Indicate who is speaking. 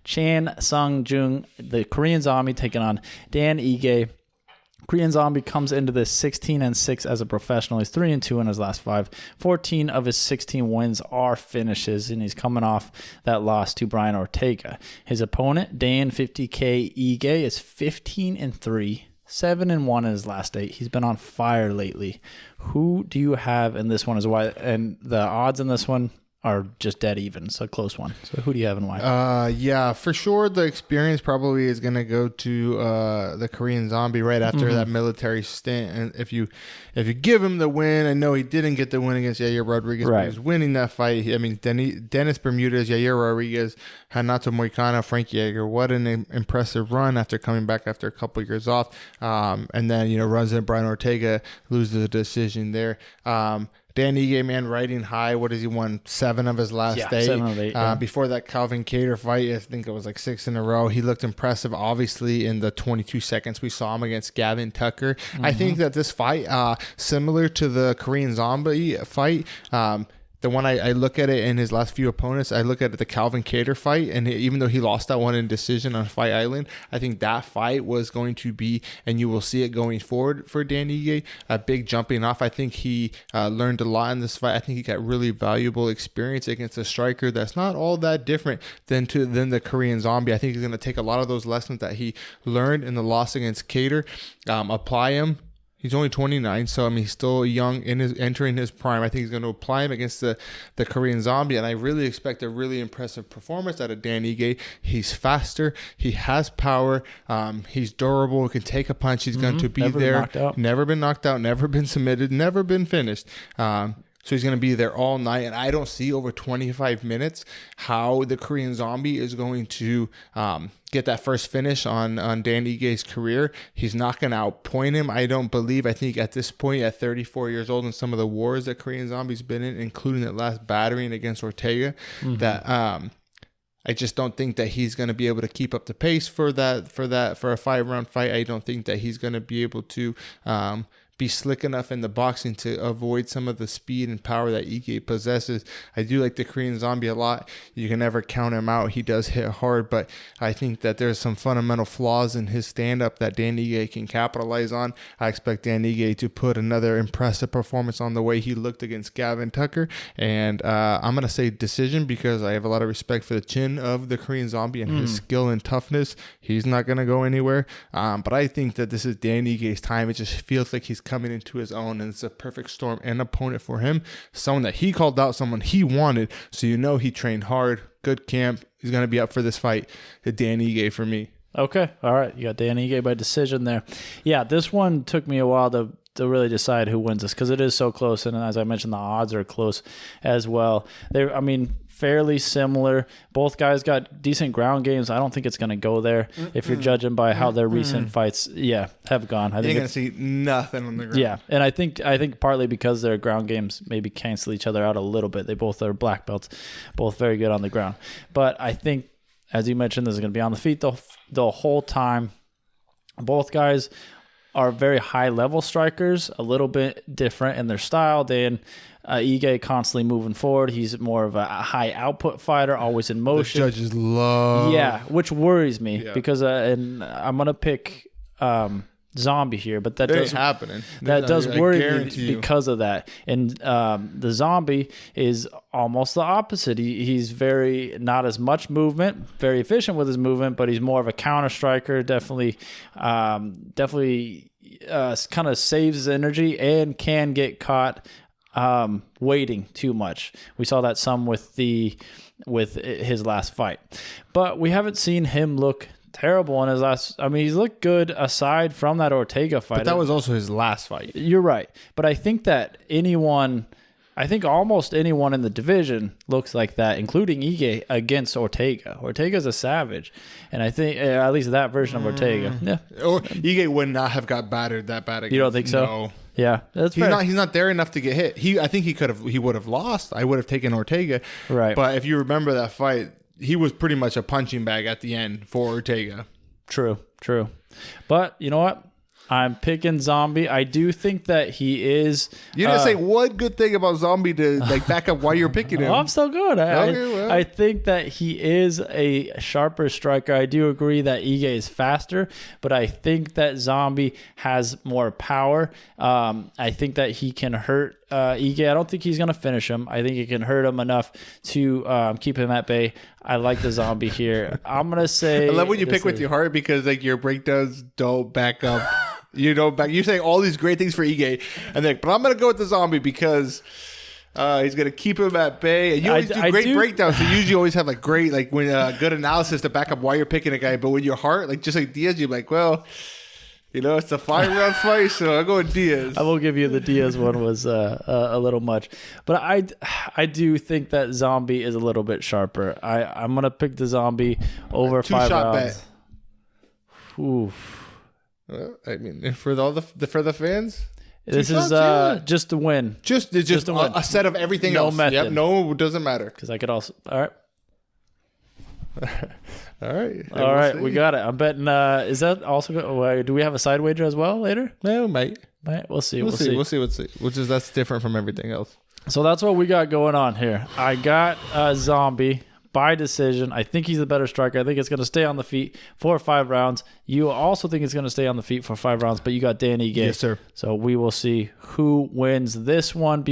Speaker 1: Chan Sung-jung, the Korean Zombie, taking on Dan Ige. Korean Zombie comes into this 16-6 as a professional. He's 3-2 in his last 5. 14 of his 16 wins are finishes, and he's coming off that loss to Brian Ortega. His opponent, Dan 50K Ige, is 15-3, 7-1 in his last 8. He's been on fire lately. Who do you have in this one? And the odds in this one are just dead even. It's a close one. So who do you have and why?
Speaker 2: Yeah, for sure. The experience probably is going to go to the Korean Zombie right after that military stint. And if you give him the win, I know he didn't get the win against Yair Rodriguez, but he was winning that fight. I mean, Dennis Bermudez, Yair Rodriguez, Hanato Moicano, Frank Yeager. What an impressive run after coming back after a couple of years off. And then, runs in Brian Ortega, loses the decision there. Dan Ige, man, riding high. What has he won? 7 of his last 8.
Speaker 1: 7 of 8.
Speaker 2: Before that Calvin Kattar fight, I think it was like 6 in a row. He looked impressive, obviously, in the 22 seconds we saw him against Gavin Tucker. I think that this fight, similar to the Korean Zombie fight, the one I look at it in his last few opponents, I look at the Calvin Kattar fight, and even though he lost that one in decision on Fight Island, I think that fight was going to be, and you will see it going forward for Dan Ige, a big jumping off. I think he learned a lot in this fight. I think he got really valuable experience against a striker that's not all that different than the Korean Zombie. I think he's going to take a lot of those lessons that he learned in the loss against Kattar, apply him. He's only 29, so he's still young, entering his prime. I think he's going to apply him against the Korean Zombie, and I really expect a really impressive performance out of Dan Ige. He's faster, he has power, he's durable, can take a punch. He's going to be never been knocked out, never been submitted, never been finished. So he's going to be there all night, and I don't see over 25 minutes how the Korean Zombie is going to get that first finish on Dan Ige's career. He's not going to outpoint him, I don't believe. I think at this point, at 34 years old, and some of the wars that Korean Zombie's been in, including that last battering against Ortega, that I just don't think that he's going to be able to keep up the pace for a 5-round fight. I don't think that he's going to be able to be slick enough in the boxing to avoid some of the speed and power that Ige possesses. I do like the Korean Zombie a lot. You can never count him out. He does hit hard, but I think that there's some fundamental flaws in his stand-up that Dan Ige can capitalize on. I expect Dan Ige to put another impressive performance on the way he looked against Gavin Tucker, and I'm going to say decision because I have a lot of respect for the chin of the Korean Zombie and his skill and toughness. He's not going to go anywhere, but I think that this is Dan Ige's time. It just feels like he's coming into his own, and it's a perfect storm and opponent for him. Someone that he called out, someone he wanted, so he trained hard, good camp. He's going to be up for this fight. Dan Ige for me.
Speaker 1: Okay, all right. You got Dan Ige by decision there. Yeah, this one took me a while to really decide who wins this because it is so close, and as I mentioned, the odds are close as well. Fairly similar. Both guys got decent ground games. I don't think it's going to go there if you're judging by how their recent fights, have gone. I think
Speaker 2: you're going to see nothing on the ground.
Speaker 1: Yeah, and I think partly because their ground games maybe cancel each other out a little bit. They both are black belts, both very good on the ground. But I think, as you mentioned, this is going to be on the feet the whole time. Both guys are very high-level strikers, a little bit different in their style. Dan Ige constantly moving forward. He's more of a high-output fighter, always in motion.
Speaker 2: The judges love.
Speaker 1: Yeah, which worries me because and I'm going to pick Zombie here, but that does
Speaker 2: happening.
Speaker 1: That does worry me because of that. And the Zombie is almost the opposite. He's very not as much movement, very efficient with his movement, but he's more of a counter striker. Definitely kind of saves his energy and can get caught waiting too much. We saw that some with his last fight, but we haven't seen him look terrible in his last. He's looked good aside from that Ortega fight.
Speaker 2: But that was also his last fight.
Speaker 1: You're right. But I think that almost anyone in the division looks like that, including Ige against Ortega. Ortega's a savage. And I think, at least that version of Ortega. Yeah.
Speaker 2: Ige would not have got battered that bad against. You
Speaker 1: don't think so?
Speaker 2: No.
Speaker 1: Yeah, that's fair.
Speaker 2: He's not there enough to get hit. I think he would have lost. I would have taken Ortega.
Speaker 1: Right.
Speaker 2: But if you remember that fight, he was pretty much a punching bag at the end for Ortega.
Speaker 1: True. But you know what? I'm picking Zombie. I do think that he is.
Speaker 2: You didn't say one good thing about Zombie to like back up why you're picking him.
Speaker 1: Oh, I'm still good.
Speaker 2: Well.
Speaker 1: I think that he is a sharper striker. I do agree that Ige is faster, but I think that Zombie has more power. I think that he can hurt Ige. I don't think he's going to finish him. I think he can hurt him enough to keep him at bay. I like the Zombie here. I'm going to say...
Speaker 2: I love when you pick with your heart because like your breakdowns don't back up. You're saying all these great things for Ige, and then, but I'm going to go with the Zombie because he's going to keep him at bay. And you always do great breakdowns. So you usually always have like great, like when good analysis to back up why you're picking a guy. But with your heart, like just like Diaz, you're like, well, it's a 5-round fight, so I'll go with Diaz.
Speaker 1: I will give you the Diaz one was a little much, but I do think that Zombie is a little bit sharper. I'm going to pick the Zombie over 5 rounds. Bet. Oof.
Speaker 2: Well, I mean, for all the fans,
Speaker 1: this is just a win.
Speaker 2: Just a set of everything else.
Speaker 1: Method.
Speaker 2: Yep, no, it doesn't matter.
Speaker 1: Because I could also. All right.
Speaker 2: All right.
Speaker 1: All right, we got it. I'm betting. Is that also? Do we have a side wager as well later?
Speaker 2: No, mate.
Speaker 1: We'll see.
Speaker 2: We'll see. That's different from everything else.
Speaker 1: So that's what we got going on here. I got Zombie by decision. I think he's the better striker. I think it's going to stay on the feet for 5 rounds. You also think it's going to stay on the feet for 5 rounds, but you got Dan Ige.
Speaker 2: Yes, sir.
Speaker 1: So we will see who wins this one.